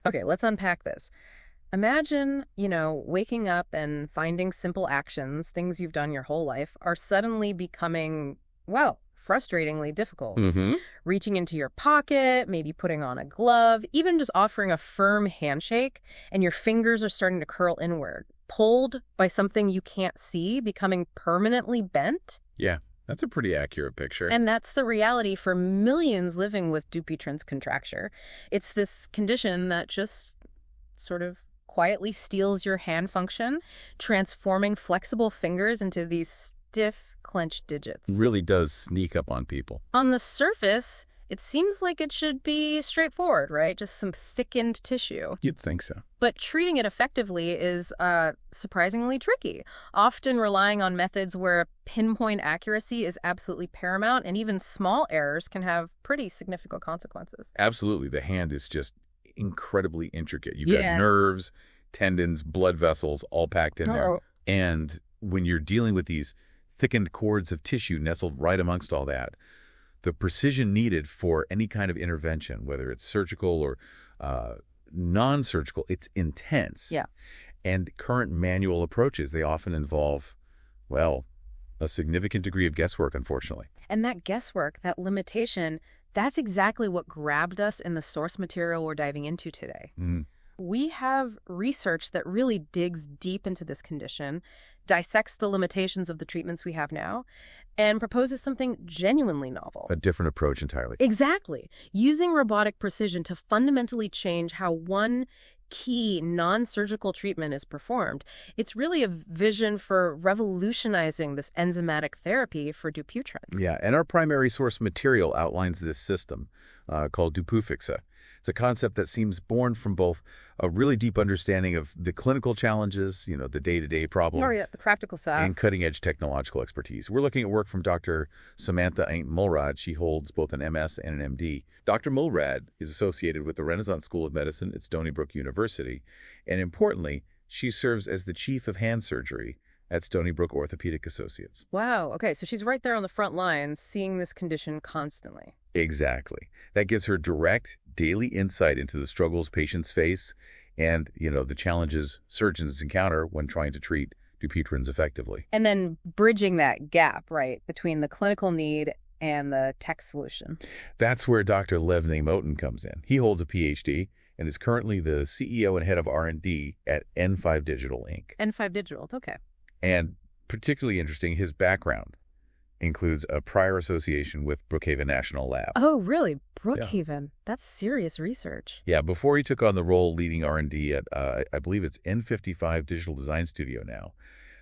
Okay, let's unpack this. Imagine, waking up and finding simple actions, things you've done your whole life, are suddenly becoming, well, frustratingly difficult. Mm-hmm. Reaching into your pocket, maybe putting on a glove, even just offering a firm handshake, and your fingers are starting to curl inward, pulled by something you can't see, becoming permanently bent. Yeah, that's a pretty accurate picture. And that's the reality for millions living with DupuyTren's contracture. It's this condition that just sort of quietly steals your hand function, transforming flexible fingers into these stiff, clenched digits. Really does sneak up on people. On the surface, it seems like it should be straightforward, right? Just some thickened tissue. You'd think so. But treating it effectively is surprisingly tricky, often relying on methods where pinpoint accuracy is absolutely paramount, and even small errors can have pretty significant consequences. Absolutely. The hand is just incredibly intricate. You've Yeah. got nerves, tendons, blood vessels all packed in there. Oh. And when you're dealing with these thickened cords of tissue nestled right amongst all that, the precision needed for any kind of intervention, whether it's surgical or non-surgical, it's intense. Yeah. And current manual approaches, they often involve, well, a significant degree of guesswork, unfortunately. And that guesswork, that limitation, that's exactly what grabbed us in the source material we're diving into today. Mm. We have research that really digs deep into this condition, dissects the limitations of the treatments we have now, and proposes something genuinely novel. A different approach entirely. Exactly. Using robotic precision to fundamentally change how one key non-surgical treatment is performed. It's really a vision for revolutionizing this enzymatic therapy for DupuyTren's. Yeah, and our primary source material outlines this system called DupuyFix. It's a concept that seems born from both a really deep understanding of the clinical challenges, the day-to-day problems, Oh, yeah, the practical side. and cutting-edge technological expertise. We're looking at work from Dr. Samantha Mulrad. She holds both an MS and an MD. Dr. Mulrad is associated with the Renaissance School of Medicine at Stony Brook University, and importantly, she serves as the chief of hand surgery at Stony Brook Orthopedic Associates. Wow. Okay, so she's right there on the front lines, seeing this condition constantly. Exactly. That gives her direct, daily insight into the struggles patients face and, the challenges surgeons encounter when trying to treat DupuyTren's effectively. And then bridging that gap, right, between the clinical need and the tech solution. That's where Dr. Levney Moten comes in. He holds a PhD and is currently the CEO and head of R&D at N5 Digital, Inc. N5 Digital, okay. And particularly interesting, his background includes a prior association with Brookhaven National Lab. Oh, really? Brookhaven. That's serious research. Yeah, before he took on the role leading R&D at, I believe it's N55 Digital Design Studio now,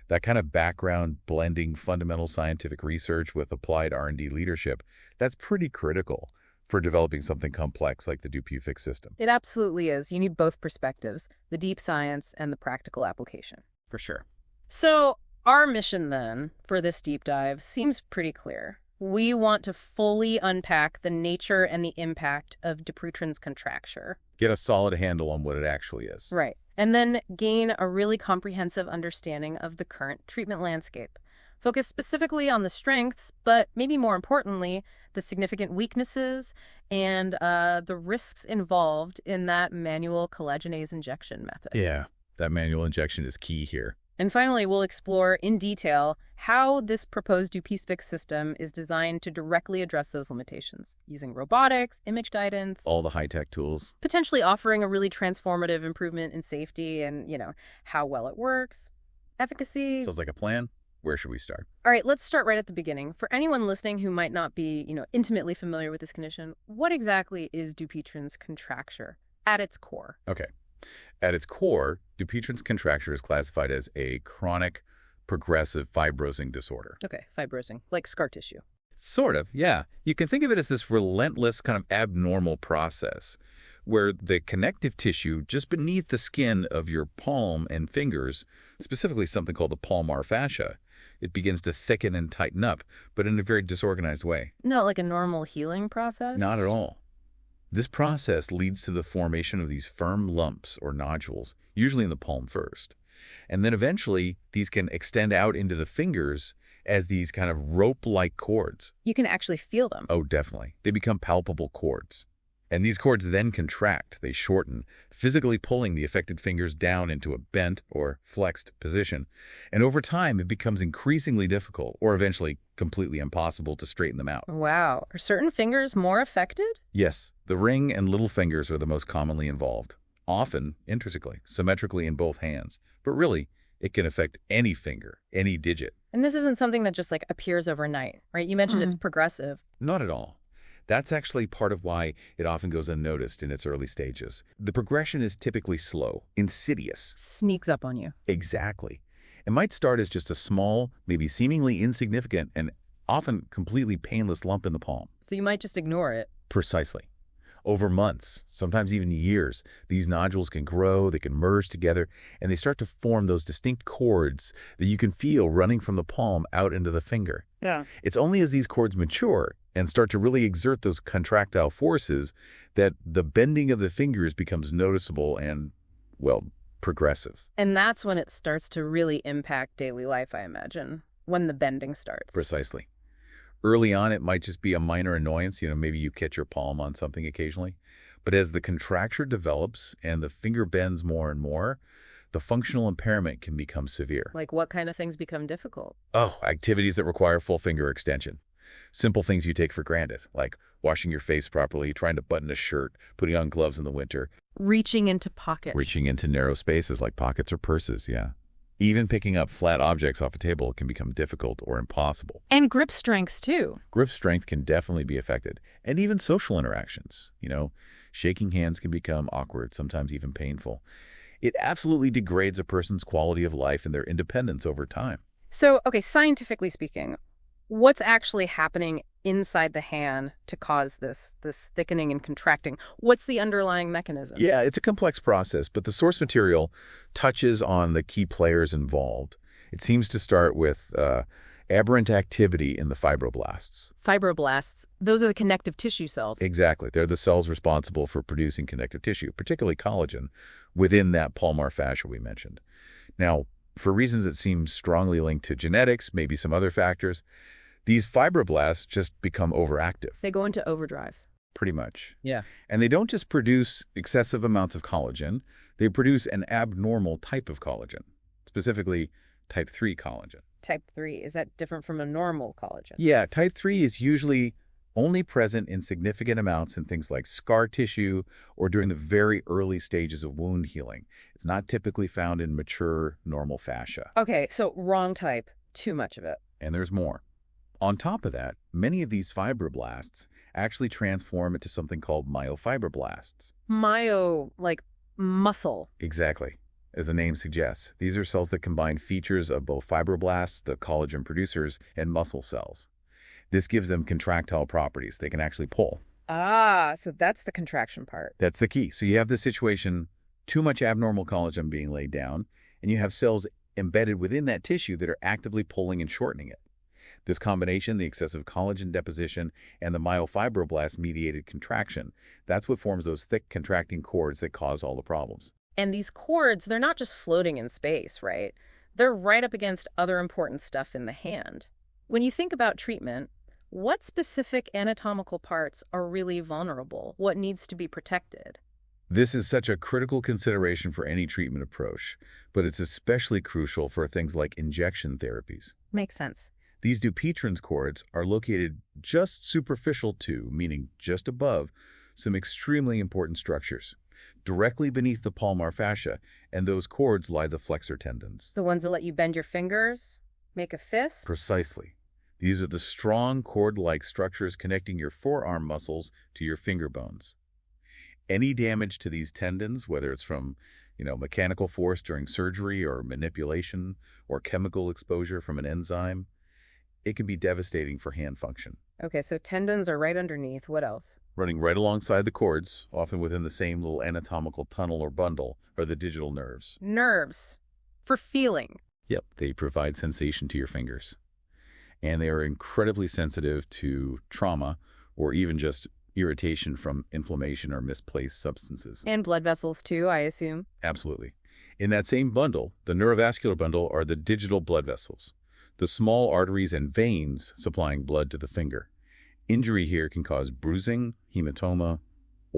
that kind of background blending fundamental scientific research with applied R&D leadership, that's pretty critical for developing something complex like the DupuyFix system. It absolutely is. You need both perspectives, the deep science and the practical application. For sure. So our mission then for this deep dive seems pretty clear. We want to fully unpack the nature and the impact of DupuyTren's contracture. Get a solid handle on what it actually is. Right. And then gain a really comprehensive understanding of the current treatment landscape. Focus specifically on the strengths, but maybe more importantly, the significant weaknesses and the risks involved in that manual collagenase injection method. Yeah, that manual injection is key here. And finally, we'll explore in detail how this proposed DupuyFix system is designed to directly address those limitations, using robotics, image guidance, All the high-tech tools. potentially offering a really transformative improvement in safety and, how well it works, efficacy. Sounds like a plan. Where should we start? All right, let's start right at the beginning. For anyone listening who might not be, intimately familiar with this condition, what exactly is DupuyTren's contracture at its core? Okay. At its core, DupuyTren's contracture is classified as a chronic progressive fibrosing disorder. Okay, fibrosing, like scar tissue. Sort of, yeah. You can think of it as this relentless kind of abnormal process where the connective tissue just beneath the skin of your palm and fingers, specifically something called the palmar fascia, it begins to thicken and tighten up, but in a very disorganized way. Not like a normal healing process? Not at all. This process leads to the formation of these firm lumps or nodules, usually in the palm first. And then eventually, these can extend out into the fingers as these kind of rope-like cords. You can actually feel them. Oh, definitely. They become palpable cords. And these cords then contract, they shorten, physically pulling the affected fingers down into a bent or flexed position. And over time, it becomes increasingly difficult, or eventually completely impossible, to straighten them out. Wow. Are certain fingers more affected? Yes, the ring and little fingers are the most commonly involved, often intrinsically, symmetrically in both hands. But really, it can affect any finger, any digit. And this isn't something that just appears overnight, right? You mentioned it's progressive. Not at all. That's actually part of why it often goes unnoticed in its early stages. The progression is typically slow, insidious. Sneaks up on you. Exactly. It might start as just a small, maybe seemingly insignificant, and often completely painless lump in the palm. So you might just ignore it. Precisely. Over months, sometimes even years, these nodules can grow, they can merge together, and they start to form those distinct cords that you can feel running from the palm out into the finger. Yeah. It's only as these cords mature and start to really exert those contractile forces that the bending of the fingers becomes noticeable and, well, progressive. And that's when it starts to really impact daily life, I imagine, when the bending starts. Precisely. Early on, it might just be a minor annoyance. Maybe you catch your palm on something occasionally. But as the contracture develops and the finger bends more and more, the functional impairment can become severe. Like what kind of things become difficult? Oh, activities that require full finger extension. Simple things you take for granted, like washing your face properly, trying to button a shirt, putting on gloves in the winter. Reaching into pockets. Reaching into narrow spaces like pockets or purses, yeah. Even picking up flat objects off a table can become difficult or impossible. And grip strength, too. Grip strength can definitely be affected. And even social interactions. Shaking hands can become awkward, sometimes even painful. It absolutely degrades a person's quality of life and their independence over time. So, okay, scientifically speaking, what's actually happening inside the hand to cause this thickening and contracting? What's the underlying mechanism? Yeah, it's a complex process, but the source material touches on the key players involved. It seems to start with aberrant activity in the fibroblasts. Fibroblasts, those are the connective tissue cells. Exactly. They're the cells responsible for producing connective tissue, particularly collagen, within that palmar fascia we mentioned. Now, for reasons that seem strongly linked to genetics, maybe some other factors, these fibroblasts just become overactive. They go into overdrive. Pretty much. Yeah. And they don't just produce excessive amounts of collagen, they produce an abnormal type of collagen, specifically type 3 collagen. Type 3, is that different from a normal collagen? Yeah, type 3 is usually only present in significant amounts in things like scar tissue or during the very early stages of wound healing. It's not typically found in mature, normal fascia. Okay, so wrong type, too much of it. And there's more. On top of that, many of these fibroblasts actually transform into something called myofibroblasts. Myo, like muscle. Exactly. As the name suggests, these are cells that combine features of both fibroblasts, the collagen producers, and muscle cells. This gives them contractile properties. They can actually pull. Ah, so that's the contraction part. That's the key. So you have this situation, too much abnormal collagen being laid down, and you have cells embedded within that tissue that are actively pulling and shortening it. This combination, the excessive collagen deposition and the myofibroblast-mediated contraction, that's what forms those thick contracting cords that cause all the problems. And these cords, they're not just floating in space, right? They're right up against other important stuff in the hand. When you think about treatment, what specific anatomical parts are really vulnerable? What needs to be protected? This is such a critical consideration for any treatment approach, but it's especially crucial for things like injection therapies. Makes sense. These DupuyTren's cords are located just superficial to, meaning just above, some extremely important structures, directly beneath the palmar fascia, and those cords lie the flexor tendons. The ones that let you bend your fingers, make a fist? Precisely. These are the strong cord-like structures connecting your forearm muscles to your finger bones. Any damage to these tendons, whether it's from, mechanical force during surgery or manipulation or chemical exposure from an enzyme, it can be devastating for hand function. Okay, so tendons are right underneath. What else? Running right alongside the cords, often within the same little anatomical tunnel or bundle, are the digital nerves. Nerves. For feeling. Yep, they provide sensation to your fingers. And they are incredibly sensitive to trauma or even just irritation from inflammation or misplaced substances. And blood vessels too, I assume. Absolutely. In that same bundle, the neurovascular bundle, are the digital blood vessels, the small arteries and veins supplying blood to the finger. Injury here can cause bruising, hematoma,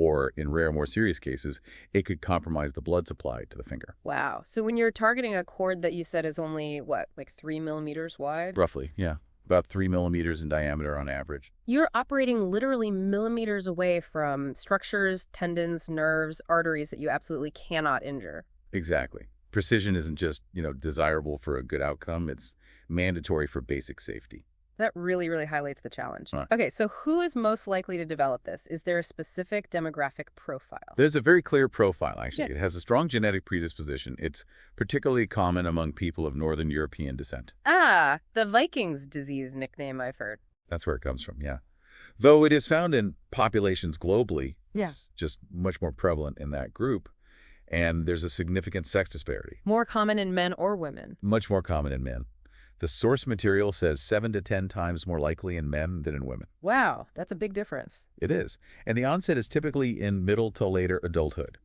or in rare, more serious cases, it could compromise the blood supply to the finger. Wow. So when you're targeting a cord that you said is only, what, like 3 millimeters wide? Roughly, yeah. About 3 millimeters in diameter on average. You're operating literally millimeters away from structures, tendons, nerves, arteries that you absolutely cannot injure. Exactly. Precision isn't just, desirable for a good outcome. It's mandatory for basic safety. That really, really highlights the challenge. Huh. Okay, so who is most likely to develop this? Is there a specific demographic profile? There's a very clear profile, actually. Yeah. It has a strong genetic predisposition. It's particularly common among people of Northern European descent. Ah, the Vikings disease nickname I've heard. That's where it comes from, yeah. Though it is found in populations globally, Yeah. it's just much more prevalent in that group. And there's a significant sex disparity. More common in men or women? Much more common in men. The source material says 7 to 10 times more likely in men than in women. Wow, that's a big difference. It is. And the onset is typically in middle to later adulthood,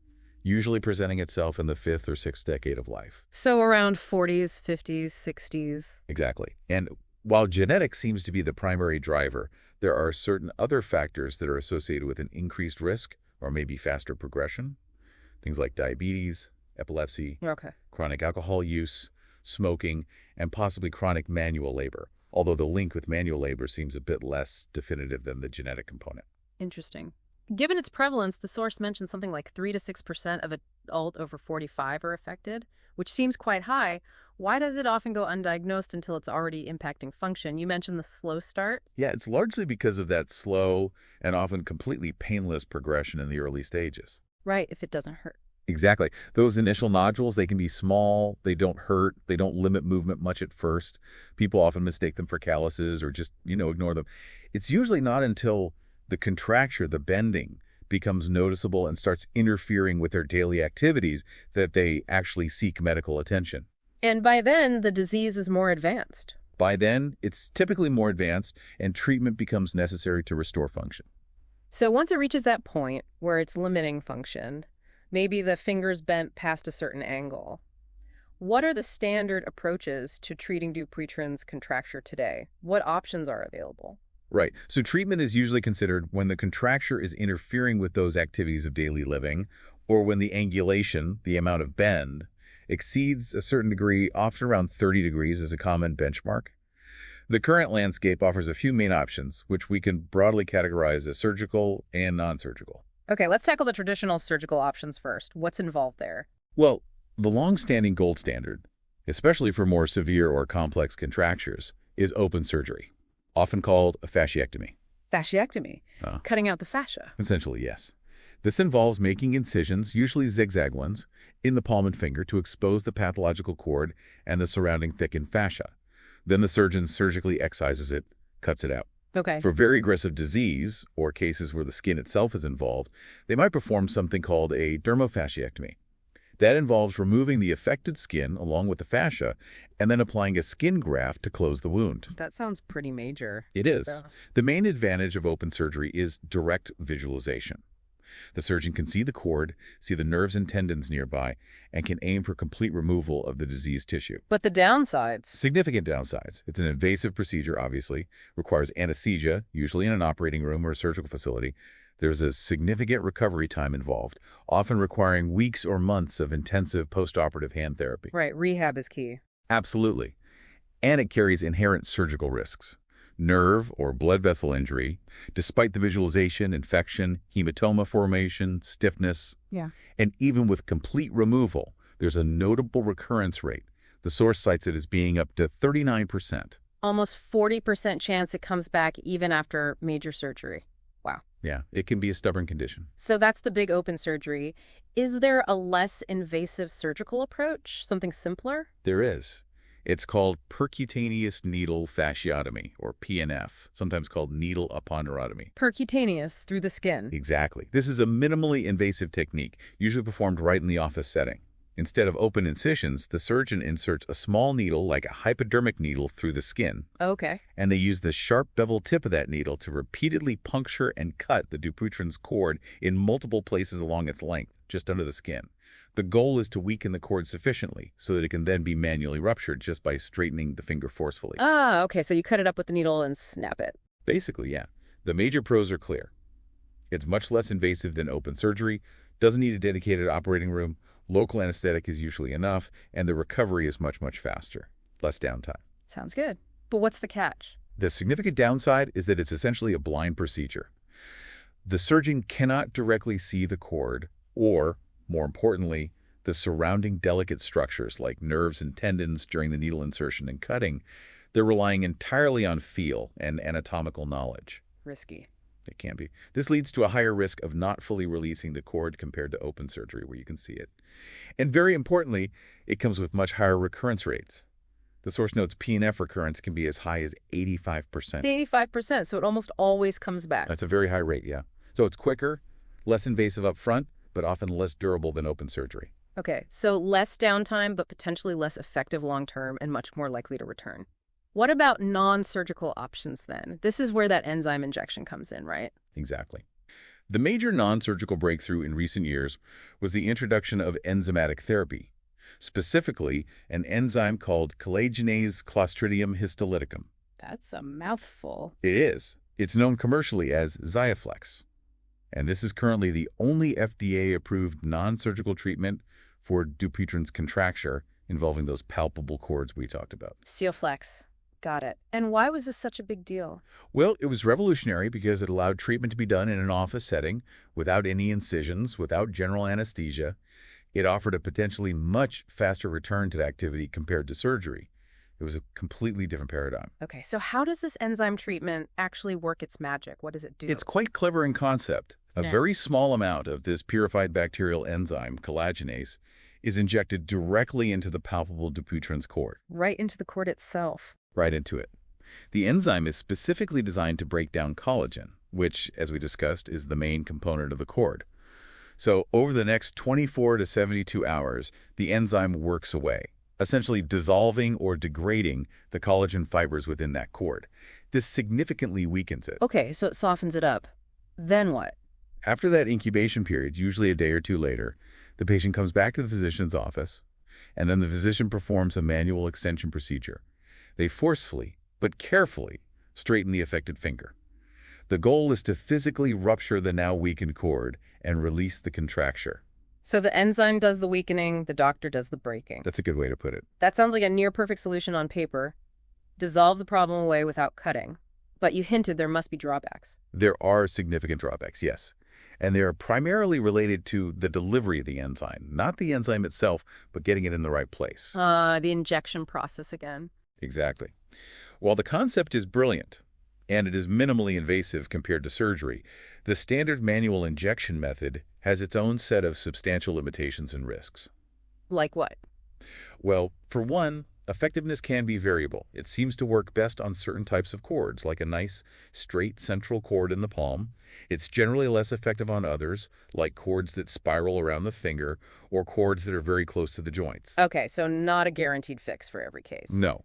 usually presenting itself in the 5th or 6th decade of life. So around 40s, 50s, 60s. Exactly. And while genetics seems to be the primary driver, there are certain other factors that are associated with an increased risk or maybe faster progression. Things like diabetes, epilepsy, Okay. chronic alcohol use, smoking, and possibly chronic manual labor, although the link with manual labor seems a bit less definitive than the genetic component. Interesting. Given its prevalence, the source mentions something like 3 to 6% of adults over 45 are affected, which seems quite high. Why does it often go undiagnosed until it's already impacting function? You mentioned the slow start. Yeah, it's largely because of that slow and often completely painless progression in the early stages. Right, if it doesn't hurt. Exactly. Those initial nodules, they can be small, they don't hurt, they don't limit movement much at first. People often mistake them for calluses or just, ignore them. It's usually not until the contracture, the bending, becomes noticeable and starts interfering with their daily activities that they actually seek medical attention. And by then, the disease is more advanced. By then, it's typically more advanced and treatment becomes necessary to restore function. So once it reaches that point where it's limiting function, maybe the finger's bent past a certain angle, what are the standard approaches to treating DupuyTren's contracture today? What options are available? Right. So treatment is usually considered when the contracture is interfering with those activities of daily living or when the angulation, the amount of bend, exceeds a certain degree, often around 30 degrees is a common benchmark. The current landscape offers a few main options, which we can broadly categorize as surgical and non-surgical. Okay, let's tackle the traditional surgical options first. What's involved there? Well, the long-standing gold standard, especially for more severe or complex contractures, is open surgery, often called a fasciectomy. Fasciectomy, cutting out the fascia. Essentially, yes. This involves making incisions, usually zigzag ones, in the palm and finger to expose the pathological cord and the surrounding thickened fascia. Then the surgeon surgically excises it, cuts it out. Okay. For very aggressive disease, or cases where the skin itself is involved, they might perform something called a dermofasciectomy. That involves removing the affected skin along with the fascia and then applying a skin graft to close the wound. That sounds pretty major. It is. So- The main advantage of open surgery is direct visualization. The surgeon can see the cord, see the nerves and tendons nearby, and can aim for complete removal of the diseased tissue. But the downsides? Significant downsides. It's an invasive procedure, obviously, requires anesthesia, usually in an operating room or a surgical facility. There's a significant recovery time involved, often requiring weeks or months of intensive postoperative hand therapy. Right, rehab is key. Absolutely. And it carries inherent surgical risks. Nerve or blood vessel injury, despite the visualization, infection, hematoma formation, stiffness. Yeah. And even with complete removal, there's a notable recurrence rate. The source cites it as being up to 39%. Almost 40% chance it comes back even after major surgery. Wow. Yeah, it can be a stubborn condition. So that's the big open surgery. Is there a less invasive surgical approach? Something simpler? There is. It's called percutaneous needle fasciotomy, or PNF, sometimes called needle aponeurotomy. Percutaneous, through the skin. Exactly. This is a minimally invasive technique, usually performed right in the office setting. Instead of open incisions, the surgeon inserts a small needle like a hypodermic needle through the skin, Okay. and they use the sharp bevel tip of that needle to repeatedly puncture and cut the DupuyTren's cord in multiple places along its length, just under the skin. The goal is to weaken the cord sufficiently so that it can then be manually ruptured just by straightening the finger forcefully. Ah, okay, so you cut it up with the needle and snap it. Basically, yeah. The major pros are clear. It's much less invasive than open surgery, doesn't need a dedicated operating room, local anesthetic is usually enough, and the recovery is much, much faster. Less downtime. Sounds good. But what's the catch? The significant downside is that it's essentially a blind procedure. The surgeon cannot directly see the cord or, more importantly, the surrounding delicate structures like nerves and tendons during the needle insertion and cutting. They're relying entirely on feel and anatomical knowledge. Risky. It can be. This leads to a higher risk of not fully releasing the cord compared to open surgery where you can see it. And very importantly, it comes with much higher recurrence rates. The source notes P&F recurrence can be as high as 85%. 85%, so it almost always comes back. That's a very high rate, yeah. So it's quicker, less invasive up front, but often less durable than open surgery. Okay, so less downtime, but potentially less effective long-term and much more likely to return. What about non-surgical options then? This is where that enzyme injection comes in, right? Exactly. The major non-surgical breakthrough in recent years was the introduction of enzymatic therapy, specifically an enzyme called collagenase Clostridium histolyticum. That's a mouthful. It is. It's known commercially as Xiaflex. And this is currently the only FDA-approved non-surgical treatment for DupuyTren's contracture involving those palpable cords we talked about. Xiaflex. Got it. And why was this such a big deal? Well, it was revolutionary because it allowed treatment to be done in an office setting without any incisions, without general anesthesia. It offered a potentially much faster return to activity compared to surgery. It was a completely different paradigm. Okay, so how does this enzyme treatment actually work its magic? What does it do? It's quite clever in concept. A very small amount of this purified bacterial enzyme, collagenase, is injected directly into the palpable DupuyTren's cord. Right into the cord itself. Right into it. The enzyme is specifically designed to break down collagen, which, as we discussed, is the main component of the cord. So over the next 24 to 72 hours, the enzyme works away, essentially dissolving or degrading the collagen fibers within that cord. This significantly weakens it. Okay, so it softens it up. Then what? After that incubation period, usually a day or two later, the patient comes back to the physician's office, and then the physician performs a manual extension procedure. They forcefully, but carefully, straighten the affected finger. The goal is to physically rupture the now weakened cord and release the contracture. So the enzyme does the weakening, the doctor does the breaking. That's a good way to put it. That sounds like a near-perfect solution on paper. Dissolve the problem away without cutting. But you hinted there must be drawbacks. There are significant drawbacks, yes. And they are primarily related to the delivery of the enzyme. Not the enzyme itself, but getting it in the right place. The injection process again. Exactly. While the concept is brilliant, and it is minimally invasive compared to surgery, the standard manual injection method has its own set of substantial limitations and risks. Like what? Well, for one, effectiveness can be variable. It seems to work best on certain types of cords, like a nice, straight central cord in the palm. It's generally less effective on others, like cords that spiral around the finger or cords that are very close to the joints. Okay, so not a guaranteed fix for every case. No.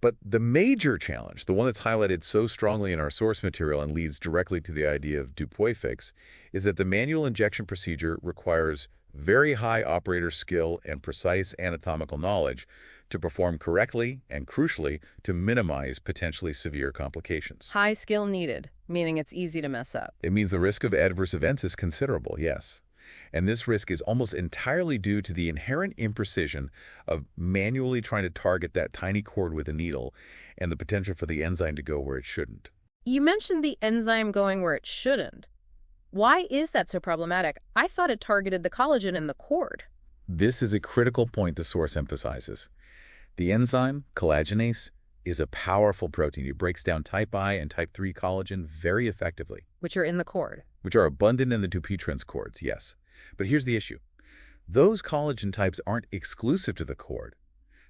But the major challenge, the one that's highlighted so strongly in our source material and leads directly to the idea of DupuyFix, is that the manual injection procedure requires very high operator skill and precise anatomical knowledge to perform correctly and, crucially, to minimize potentially severe complications. High skill needed, meaning it's easy to mess up. It means the risk of adverse events is considerable, yes. And this risk is almost entirely due to the inherent imprecision of manually trying to target that tiny cord with a needle and the potential for the enzyme to go where it shouldn't. You mentioned the enzyme going where it shouldn't. Why is that so problematic? I thought it targeted the collagen in the cord. This is a critical point the source emphasizes. The enzyme, collagenase, is a powerful protein. It breaks down type I and type 3 collagen very effectively. Which are in the cord. Which are abundant in the DupuyTren's cords, yes. But here's the issue. Those collagen types aren't exclusive to the cord.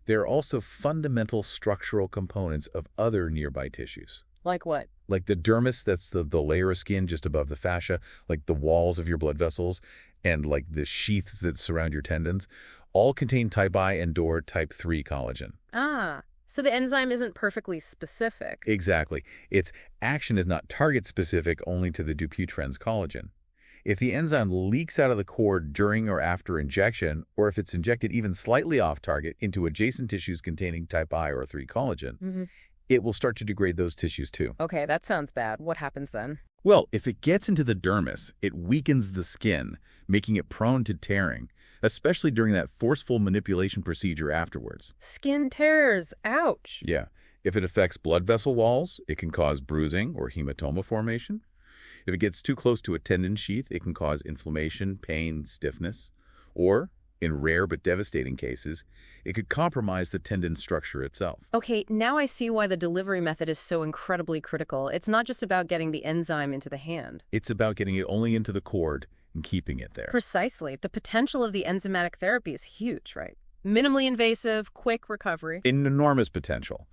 They're also fundamental structural components of other nearby tissues. Like what? Like the dermis, that's the layer of skin just above the fascia, like the walls of your blood vessels, and like the sheaths that surround your tendons, all contain type I and/or type 3 collagen. Ah, so the enzyme isn't perfectly specific. Exactly. Its action is not target-specific only to the DupuyTren's collagen. If the enzyme leaks out of the cord during or after injection, or if it's injected even slightly off target into adjacent tissues containing type I or 3 collagen, it will start to degrade those tissues too. Okay, that sounds bad. What happens then? Well, if it gets into the dermis, it weakens the skin, making it prone to tearing, especially during that forceful manipulation procedure afterwards. Skin tears. Ouch. Yeah. If it affects blood vessel walls, it can cause bruising or hematoma formation. If it gets too close to a tendon sheath, it can cause inflammation, pain, stiffness. Or, in rare but devastating cases, it could compromise the tendon structure itself. Okay, now I see why the delivery method is so incredibly critical. It's not just about getting the enzyme into the hand. It's about getting it only into the cord and keeping it there. Precisely. The potential of the enzymatic therapy is huge, right? Minimally invasive, quick recovery. An enormous potential.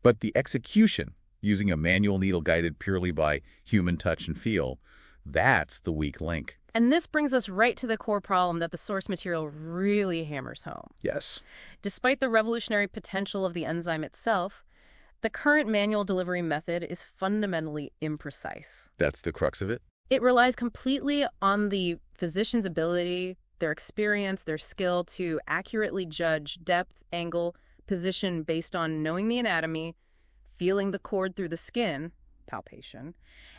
But the execution, using a manual needle guided purely by human touch and feel, that's the weak link. And this brings us right to the core problem that the source material really hammers home. Yes. Despite the revolutionary potential of the enzyme itself, the current manual delivery method is fundamentally imprecise. That's the crux of it? It relies completely on the physician's ability, their experience, their skill to accurately judge depth, angle, position based on knowing the anatomy, feeling the cord through the skin, palpation,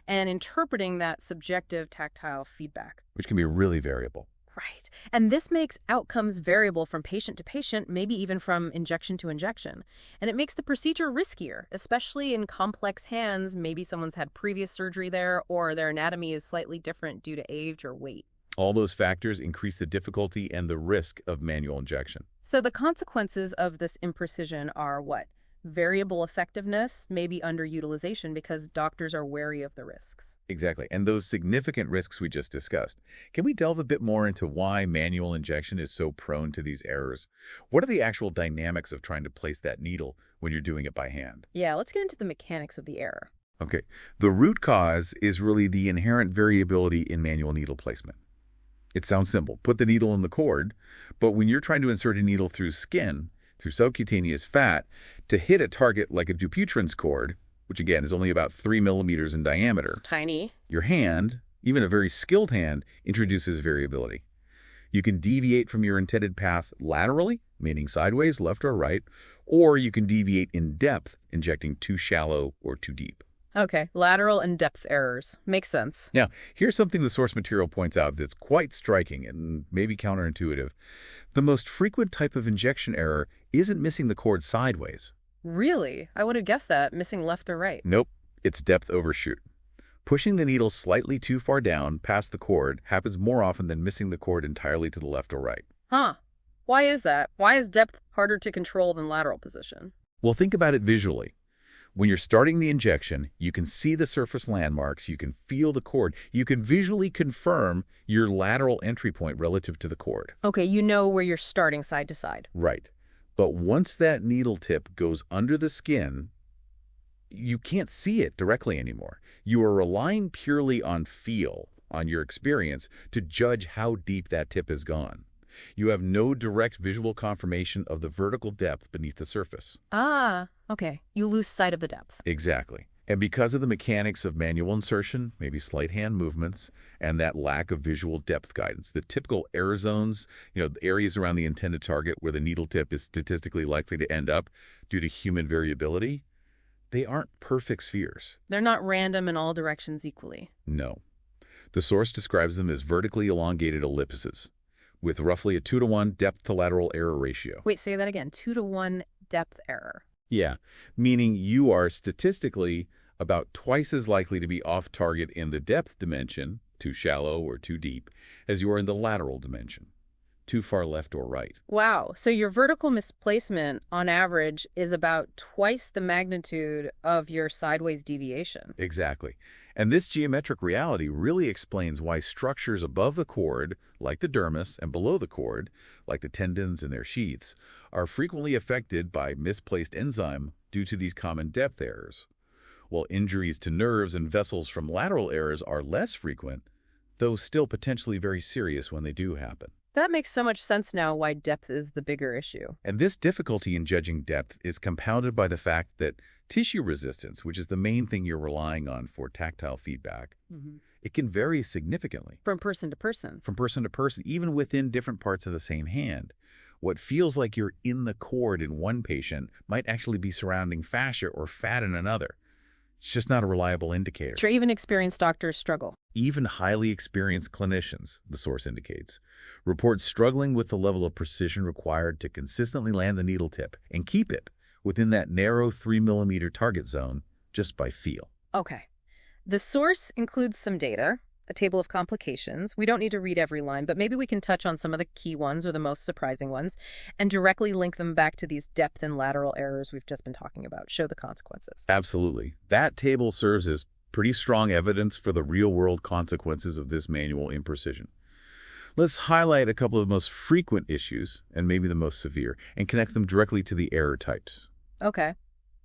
and interpreting that subjective tactile feedback. Which can be really variable. Right. And this makes outcomes variable from patient to patient, maybe even from injection to injection. And it makes the procedure riskier, especially in complex hands. Maybe someone's had previous surgery there, or their anatomy is slightly different due to age or weight. All those factors increase the difficulty and the risk of manual injection. So the consequences of this imprecision are what? Variable effectiveness, maybe underutilization because doctors are wary of the risks. Exactly. And those significant risks we just discussed. Can we delve a bit more into why manual injection is so prone to these errors? What are the actual dynamics of trying to place that needle when you're doing it by hand? Yeah, let's get into the mechanics of the error. Okay. The root cause is really the inherent variability in manual needle placement. It sounds simple. Put the needle in the cord, but when you're trying to insert a needle through skin, through subcutaneous fat, to hit a target like a DupuyTren's cord, which again is only about 3 millimeters in diameter. Tiny. Your hand, even a very skilled hand, introduces variability. You can deviate from your intended path laterally, meaning sideways, left or right, or you can deviate in depth, injecting too shallow or too deep. Okay, lateral and depth errors. Makes sense. Now, here's something the source material points out that's quite striking and maybe counterintuitive. The most frequent type of injection error isn't missing the cord sideways. Really? I would have guessed that, missing left or right. Nope, it's depth overshoot. Pushing the needle slightly too far down past the cord happens more often than missing the cord entirely to the left or right. Huh. Why is that? Why is depth harder to control than lateral position? Well, think about it visually. When you're starting the injection, you can see the surface landmarks, you can feel the cord, you can visually confirm your lateral entry point relative to the cord. Okay, you know where you're starting side to side. Right. But once that needle tip goes under the skin, you can't see it directly anymore. You are relying purely on feel, on your experience, to judge how deep that tip has gone. You have no direct visual confirmation of the vertical depth beneath the surface. Ah, okay. You lose sight of the depth. Exactly. And because of the mechanics of manual insertion, maybe slight hand movements, and that lack of visual depth guidance, the typical error zones, the areas around the intended target where the needle tip is statistically likely to end up due to human variability, they aren't perfect spheres. They're not random in all directions equally. No. The source describes them as vertically elongated ellipses, with roughly a 2-to-1 depth-to-lateral error ratio. Wait, say that again. 2-to-1 depth error. Yeah, meaning you are statistically about twice as likely to be off target in the depth dimension, too shallow or too deep, as you are in the lateral dimension, too far left or right. Wow. So your vertical misplacement, on average, is about twice the magnitude of your sideways deviation. Exactly. And this geometric reality really explains why structures above the cord, like the dermis, and below the cord, like the tendons and their sheaths, are frequently affected by misplaced enzyme due to these common depth errors. While injuries to nerves and vessels from lateral errors are less frequent, though still potentially very serious when they do happen. That makes so much sense now why depth is the bigger issue. And this difficulty in judging depth is compounded by the fact that tissue resistance, which is the main thing you're relying on for tactile feedback, it can vary significantly. From person to person. From person to person, even within different parts of the same hand, What feels like you're in the cord in one patient might actually be surrounding fascia or fat in another. It's just not a reliable indicator. Sure, even experienced doctors struggle. Even highly experienced clinicians, the source indicates, report struggling with the level of precision required to consistently land the needle tip and keep it within that narrow 3 mm target zone just by feel. Okay. The source includes some data, a table of complications. We don't need to read every line, but maybe we can touch on some of the key ones or the most surprising ones and directly link them back to these depth and lateral errors we've just been talking about. Show the consequences. Absolutely. That table serves as pretty strong evidence for the real-world consequences of this manual imprecision. Let's highlight a couple of the most frequent issues, and maybe the most severe, and connect them directly to the error types. Okay.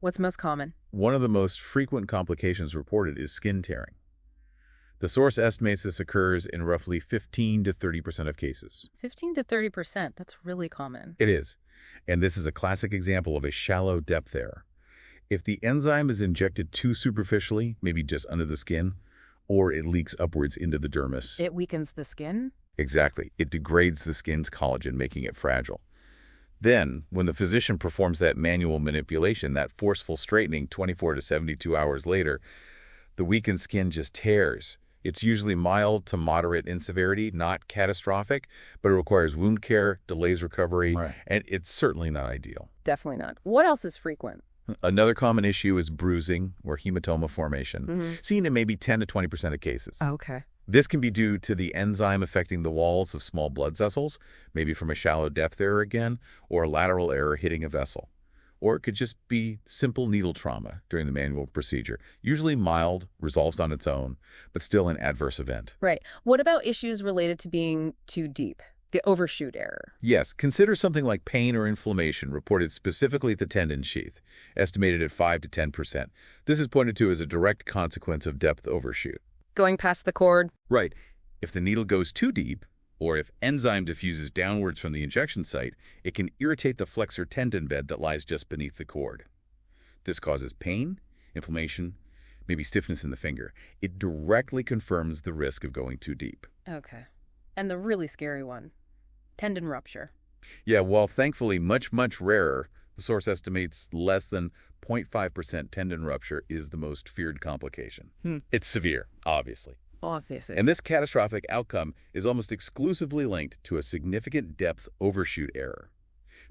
What's most common? One of the most frequent complications reported is skin tearing. The source estimates this occurs in roughly 15 to 30% of cases. 15 to 30%. That's really common. It is. And this is a classic example of a shallow depth error. If the enzyme is injected too superficially, maybe just under the skin, or it leaks upwards into the dermis. It weakens the skin? Exactly. It degrades the skin's collagen, making it fragile. Then, when the physician performs that manual manipulation, that forceful straightening 24 to 72 hours later, the weakened skin just tears. It's usually mild to moderate in severity, not catastrophic, but it requires wound care, delays recovery, and it's certainly not ideal. Definitely not. What else is frequent? Another common issue is bruising or hematoma formation, seen in maybe 10 to 20% of cases. Okay. This can be due to the enzyme affecting the walls of small blood vessels, maybe from a shallow depth error again, or a lateral error hitting a vessel. Or it could just be simple needle trauma during the manual procedure, usually mild, resolves on its own, but still an adverse event. Right. What about issues related to being too deep? The overshoot error. Yes, consider something like pain or inflammation reported specifically at the tendon sheath, estimated at 5 to 10%. This is pointed to as a direct consequence of depth overshoot. Going past the cord? Right. If the needle goes too deep, or if enzyme diffuses downwards from the injection site, it can irritate the flexor tendon bed that lies just beneath the cord. This causes pain, inflammation, maybe stiffness in the finger. It directly confirms the risk of going too deep. Okay. And the really scary one, tendon rupture. Yeah, while thankfully much, much rarer, the source estimates less than 0.5% tendon rupture is the most feared complication. It's severe, obviously. Obviously. And this catastrophic outcome is almost exclusively linked to a significant depth overshoot error,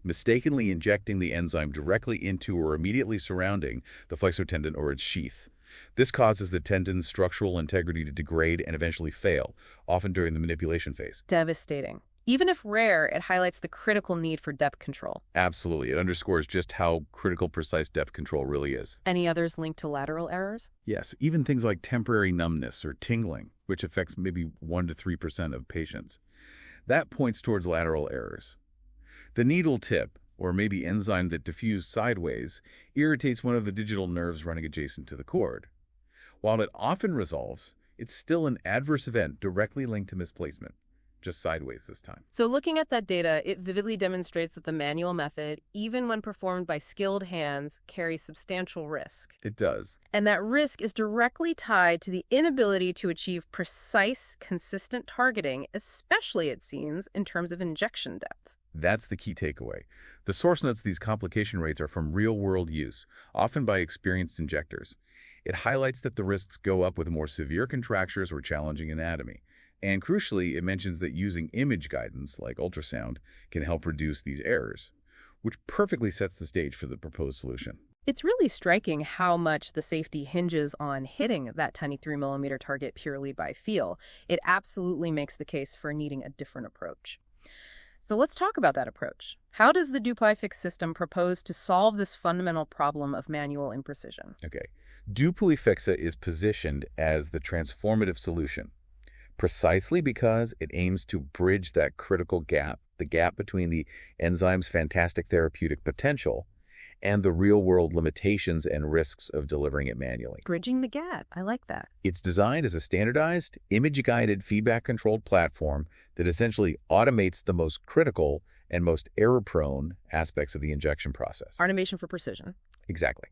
mistakenly injecting the enzyme directly into or immediately surrounding the flexor tendon or its sheath. This causes the tendon's structural integrity to degrade and eventually fail, often during the manipulation phase. Devastating. Even if rare, it highlights the critical need for depth control. Absolutely. It underscores just how critical precise depth control really is. Any others linked to lateral errors? Yes, even things like temporary numbness or tingling, which affects maybe 1 to 3% of patients. That points towards lateral errors. The needle tip, or maybe enzyme that diffused sideways, irritates one of the digital nerves running adjacent to the cord. While it often resolves, it's still an adverse event directly linked to misplacement. Just sideways this time. So looking at that data, it vividly demonstrates that the manual method, even when performed by skilled hands, carries substantial risk. It does. And that risk is directly tied to the inability to achieve precise, consistent targeting, especially, it seems, in terms of injection depth. That's the key takeaway. The source notes these complication rates are from real-world use, often by experienced injectors. It highlights that the risks go up with more severe contractures or challenging anatomy. And crucially, it mentions that using image guidance, like ultrasound, can help reduce these errors, which perfectly sets the stage for the proposed solution. It's really striking how much the safety hinges on hitting that tiny 3mm target purely by feel. It absolutely makes the case for needing a different approach. So let's talk about that approach. How does the DupuyFix system propose to solve this fundamental problem of manual imprecision? Okay. DupuyFix is positioned as the transformative solution, precisely because it aims to bridge that critical gap, the gap between the enzyme's fantastic therapeutic potential and the real-world limitations and risks of delivering it manually. Bridging the gap. I like that. It's designed as a standardized, image-guided, feedback-controlled platform that essentially automates the most critical and most error-prone aspects of the injection process. Automation for precision. Exactly.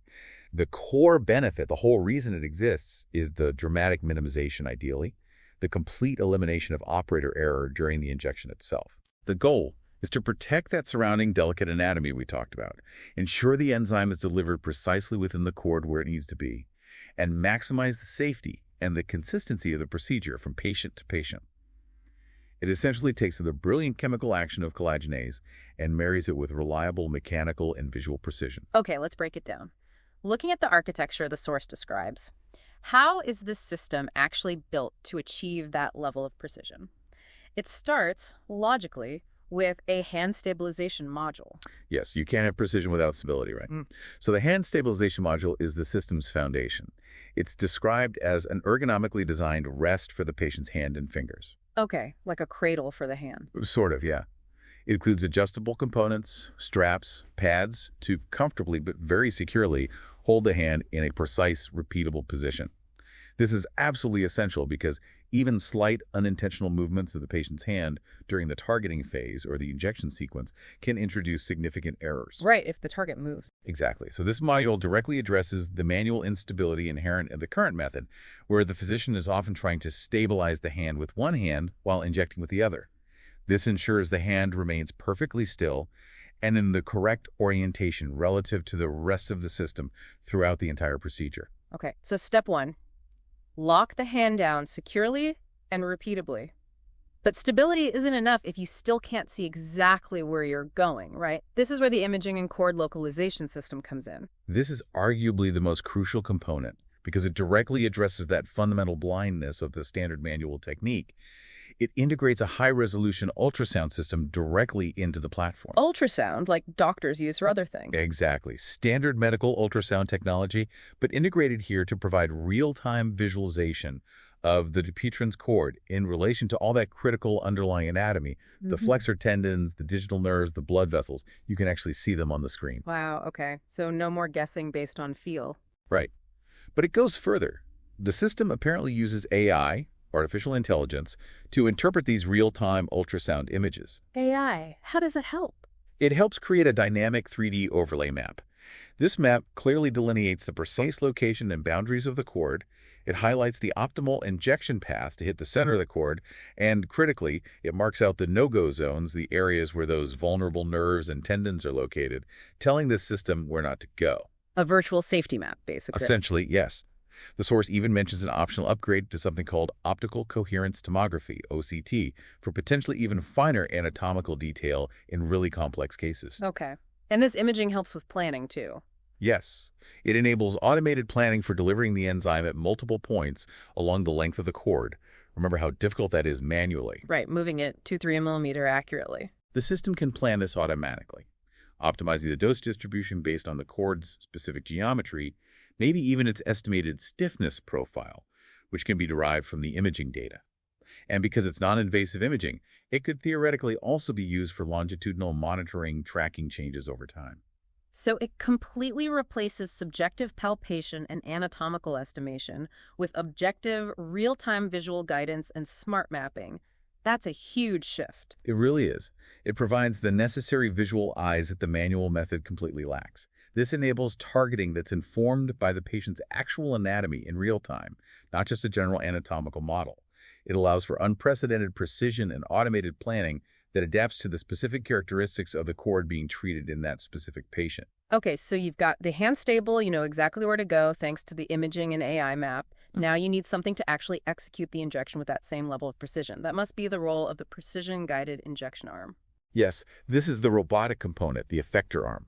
The core benefit, the whole reason it exists, is the dramatic minimization, ideally, the complete elimination of operator error during the injection itself. The goal is to protect that surrounding delicate anatomy we talked about, ensure the enzyme is delivered precisely within the cord where it needs to be, and maximize the safety and the consistency of the procedure from patient to patient. It essentially takes the brilliant chemical action of collagenase and marries it with reliable mechanical and visual precision. Okay, let's break it down. Looking at the architecture the source describes, how is this system actually built to achieve that level of precision? It starts, logically, with a hand stabilization module. Yes, you can't have precision without stability, right? So the hand stabilization module is the system's foundation. It's described as an ergonomically designed rest for the patient's hand and fingers. Okay, like a cradle for the hand. Sort of, yeah. It includes adjustable components, straps, pads to comfortably but very securely hold the hand in a precise, repeatable position. This is absolutely essential because even slight unintentional movements of the patient's hand during the targeting phase or the injection sequence can introduce significant errors. Right, if the target moves. Exactly. So this module directly addresses the manual instability inherent in the current method, where the physician is often trying to stabilize the hand with one hand while injecting with the other. This ensures the hand remains perfectly still and in the correct orientation relative to the rest of the system throughout the entire procedure. Okay, so step one, lock the hand down securely and repeatably. But stability isn't enough if you still can't see exactly where you're going, right? This is where the imaging and cord localization system comes in. This is arguably the most crucial component because it directly addresses that fundamental blindness of the standard manual technique. It integrates a high-resolution ultrasound system directly into the platform. Ultrasound, like doctors use for other things. Exactly. Standard medical ultrasound technology, but integrated here to provide real-time visualization of the DupuyTren's cord in relation to all that critical underlying anatomy, the flexor tendons, the digital nerves, the blood vessels. You can actually see them on the screen. Wow, okay. So no more guessing based on feel. Right. But it goes further. The system apparently uses AI, artificial intelligence, to interpret these real-time ultrasound images. AI, how does that help? It helps create a dynamic 3D overlay map. This map clearly delineates the precise location and boundaries of the cord. It highlights the optimal injection path to hit the center of the cord, and critically, it marks out the no-go zones, the areas where those vulnerable nerves and tendons are located, telling this system where not to go. A virtual safety map, basically. Essentially, yes. The source even mentions an optional upgrade to something called optical coherence tomography, OCT, for potentially even finer anatomical detail in really complex cases. Okay. And this imaging helps with planning, too. Yes. It enables automated planning for delivering the enzyme at multiple points along the length of the cord. Remember how difficult that is manually. Right, moving it 2-3 millimeter accurately. The system can plan this automatically, optimizing the dose distribution based on the cord's specific geometry, maybe even its estimated stiffness profile, which can be derived from the imaging data. And because it's non-invasive imaging, it could theoretically also be used for longitudinal monitoring, tracking changes over time. So it completely replaces subjective palpation and anatomical estimation with objective, real-time visual guidance and smart mapping. That's a huge shift. It really is. It provides the necessary visual eyes that the manual method completely lacks. This enables targeting that's informed by the patient's actual anatomy in real time, not just a general anatomical model. It allows for unprecedented precision and automated planning that adapts to the specific characteristics of the cord being treated in that specific patient. Okay, so you've got the hand stable, you know exactly where to go thanks to the imaging and AI map. Now you need something to actually execute the injection with that same level of precision. That must be the role of the precision-guided injection arm. Yes, this is the robotic component, the effector arm.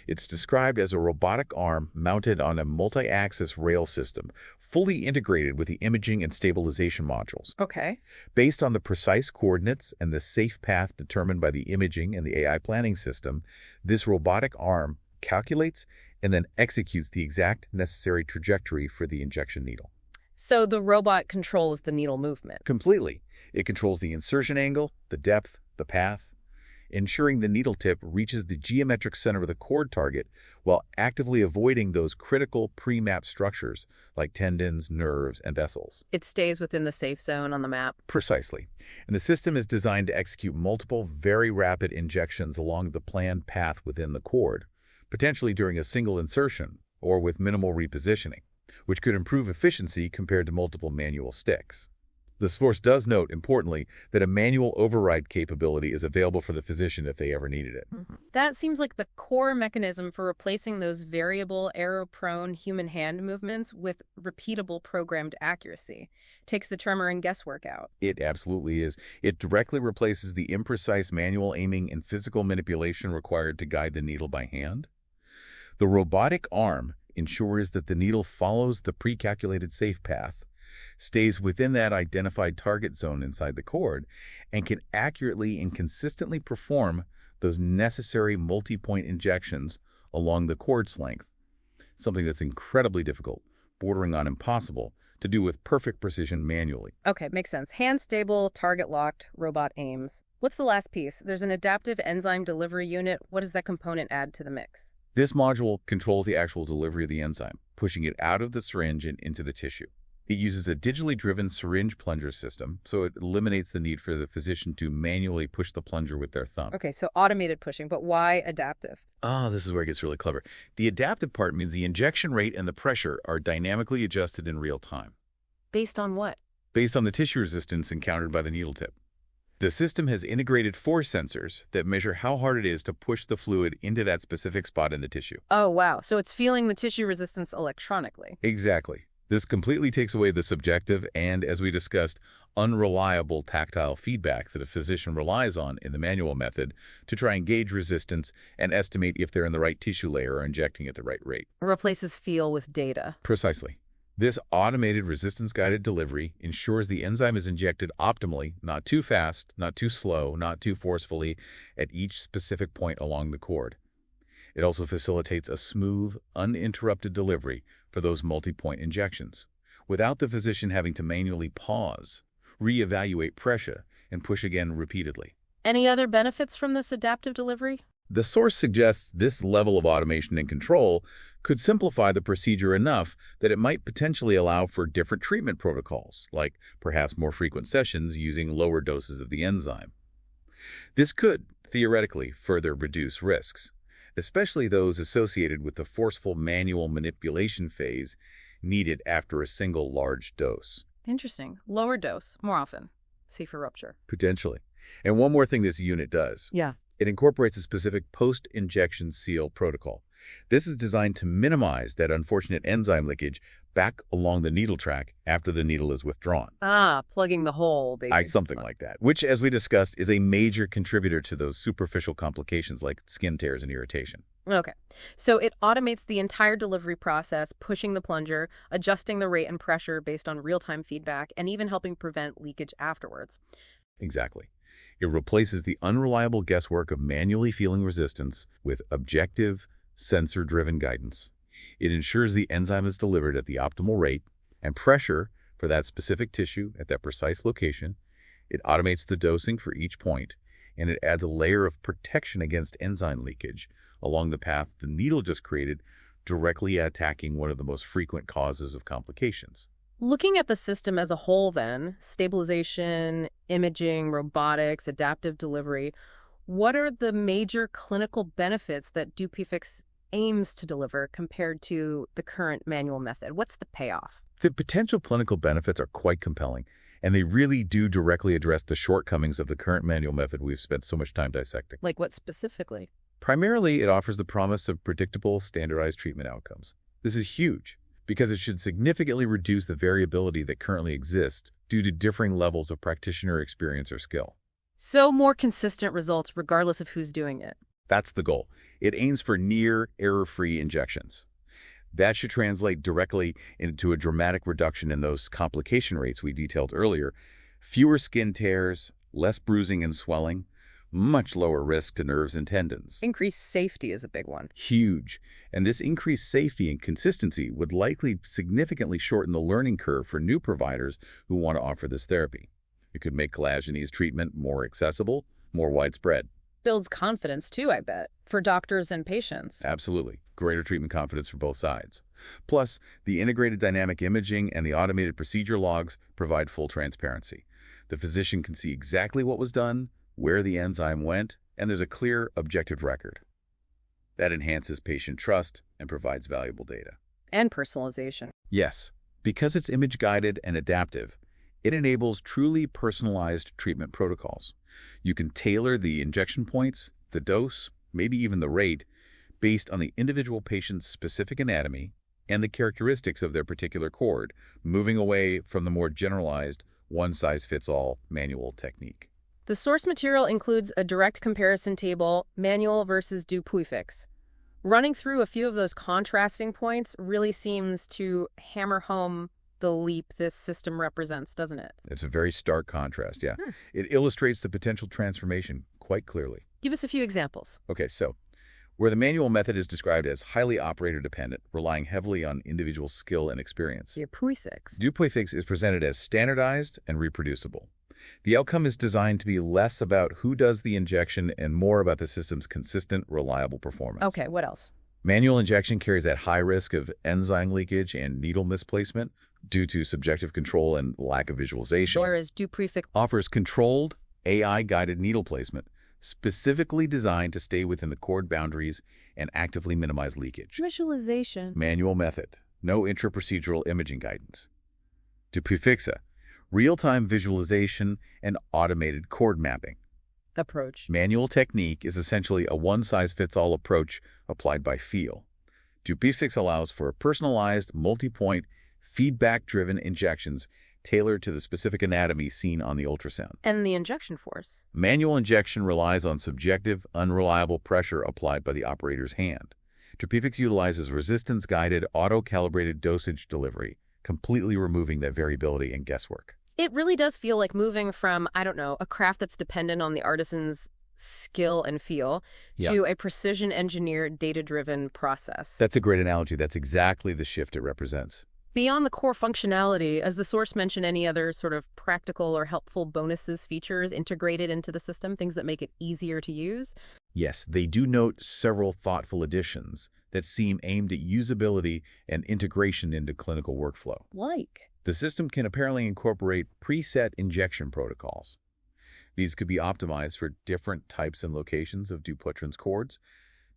It's described as a robotic arm mounted on a multi-axis rail system, fully integrated with the imaging and stabilization modules. Okay. Based on the precise coordinates and the safe path determined by the imaging and the AI planning system, this robotic arm calculates and then executes the exact necessary trajectory for the injection needle. So the robot controls the needle movement. Completely. It controls the insertion angle, the depth, the path, ensuring the needle tip reaches the geometric center of the cord target while actively avoiding those critical pre-mapped structures like tendons, nerves, and vessels. It stays within the safe zone on the map. Precisely. And the system is designed to execute multiple, very rapid injections along the planned path within the cord, potentially during a single insertion or with minimal repositioning, which could improve efficiency compared to multiple manual sticks. The source does note, importantly, that a manual override capability is available for the physician if they ever needed it. That seems like the core mechanism for replacing those variable, error-prone human hand movements with repeatable programmed accuracy. Takes the tremor and guesswork out. It absolutely is. It directly replaces the imprecise manual aiming and physical manipulation required to guide the needle by hand. The robotic arm ensures that the needle follows the pre-calculated safe path, stays within that identified target zone inside the cord, and can accurately and consistently perform those necessary multi-point injections along the cord's length, something that's incredibly difficult, bordering on impossible, to do with perfect precision manually. Okay, makes sense. Hand stable, target locked, robot aims. What's the last piece? There's an adaptive enzyme delivery unit. What does that component add to the mix? This module controls the actual delivery of the enzyme, pushing it out of the syringe and into the tissue. It uses a digitally driven syringe plunger system, so it eliminates the need for the physician to manually push the plunger with their thumb. Okay, so automated pushing, but why adaptive? This is where it gets really clever. The adaptive part means the injection rate and the pressure are dynamically adjusted in real time, Based on what? based on the tissue resistance encountered by the needle tip. The system has integrated force sensors that measure how hard it is to push the fluid into that specific spot in the tissue. Oh, wow. So it's feeling the tissue resistance electronically. Exactly. This completely takes away the subjective and, as we discussed, unreliable tactile feedback that a physician relies on in the manual method to try and gauge resistance and estimate if they're in the right tissue layer or injecting at the right rate. Replaces feel with data. Precisely. This automated resistance-guided delivery ensures the enzyme is injected optimally, not too fast, not too slow, not too forcefully, at each specific point along the cord. It also facilitates a smooth, uninterrupted delivery for those multi-point injections, without the physician having to manually pause, reevaluate pressure, and push again repeatedly. Any other benefits from this adaptive delivery? The source suggests this level of automation and control could simplify the procedure enough that it might potentially allow for different treatment protocols, like perhaps more frequent sessions using lower doses of the enzyme. This could, theoretically, further reduce risks, especially those associated with the forceful manual manipulation phase needed after a single large dose. Interesting. Lower dose, more often. Safer rupture. Potentially. And one more thing this unit does. Yeah. It incorporates a specific post-injection seal protocol. This is designed to minimize that unfortunate enzyme leakage back along the needle track after the needle is withdrawn. Plugging the hole, basically. Something like that, which, as we discussed, is a major contributor to those superficial complications like skin tears and irritation. Okay. So it automates the entire delivery process, pushing the plunger, adjusting the rate and pressure based on real-time feedback, and even helping prevent leakage afterwards. Exactly. It replaces the unreliable guesswork of manually feeling resistance with objective, sensor-driven guidance. It ensures the enzyme is delivered at the optimal rate and pressure for that specific tissue at that precise location. It automates the dosing for each point, and it adds a layer of protection against enzyme leakage along the path the needle just created, directly attacking one of the most frequent causes of complications. Looking at the system as a whole then, stabilization, imaging, robotics, adaptive delivery, what are the major clinical benefits that DupuyFix aims to deliver compared to the current manual method? What's the payoff? The potential clinical benefits are quite compelling, and they really do directly address the shortcomings of the current manual method we've spent so much time dissecting. Like what specifically? Primarily, it offers the promise of predictable, standardized treatment outcomes. This is huge, because it should significantly reduce the variability that currently exists due to differing levels of practitioner experience or skill. So more consistent results regardless of who's doing it. That's the goal. It aims for near error-free injections. That should translate directly into a dramatic reduction in those complication rates we detailed earlier. Fewer skin tears, less bruising and swelling, much lower risk to nerves and tendons. Increased safety is a big one. Huge. And this increased safety and consistency would likely significantly shorten the learning curve for new providers who want to offer this therapy. It could make collagenase treatment more accessible, more widespread. Builds confidence too, I bet, for doctors and patients. Absolutely. Greater treatment confidence for both sides. Plus, the integrated dynamic imaging and the automated procedure logs provide full transparency. The physician can see exactly what was done, where the enzyme went, and there's a clear, objective record. That enhances patient trust and provides valuable data. And personalization. Yes, because it's image-guided and adaptive, It enables truly personalized treatment protocols. You can tailor the injection points, the dose, maybe even the rate, based on the individual patient's specific anatomy and the characteristics of their particular cord, moving away from the more generalized one-size-fits-all manual technique. The source material includes a direct comparison table, manual versus DupuyFix. Running through a few of those contrasting points really seems to hammer home the leap this system represents, doesn't it? It's a very stark contrast, yeah. It illustrates the potential transformation quite clearly. Give us a few examples. Okay, so where the manual method is described as highly operator-dependent, relying heavily on individual skill and experience, DupuyFix is presented as standardized and reproducible. The outcome is designed to be less about who does the injection and more about the system's consistent, reliable performance. Okay, what else? Manual injection carries that high risk of enzyme leakage and needle misplacement due to subjective control and lack of visualization. Whereas DupuyFix Offers controlled, AI-guided needle placement, specifically designed to stay within the cord boundaries and actively minimize leakage. visualization. Manual method, no intra-procedural imaging guidance. DupuyFixa, real-time visualization and automated cord mapping. Approach. Manual technique is essentially a one-size-fits-all approach applied by feel. DupuyFix allows for personalized, multi-point, feedback-driven injections tailored to the specific anatomy seen on the ultrasound. And the injection force. Manual injection relies on subjective, unreliable pressure applied by the operator's hand. DupuyFix utilizes resistance-guided, auto-calibrated dosage delivery, completely removing that variability and guesswork. It really does feel like moving from, I don't know, a craft that's dependent on the artisan's skill and feel to a precision-engineered, data-driven process. That's a great analogy. That's exactly the shift it represents. Beyond the core functionality, as the source mentioned, any other sort of practical or helpful bonuses, features integrated into the system, things that make it easier to use? Yes, they do note several thoughtful additions that seem aimed at usability and integration into clinical workflow. Like? The system can apparently incorporate preset injection protocols. These could be optimized for different types and locations of DupuyTren's cords.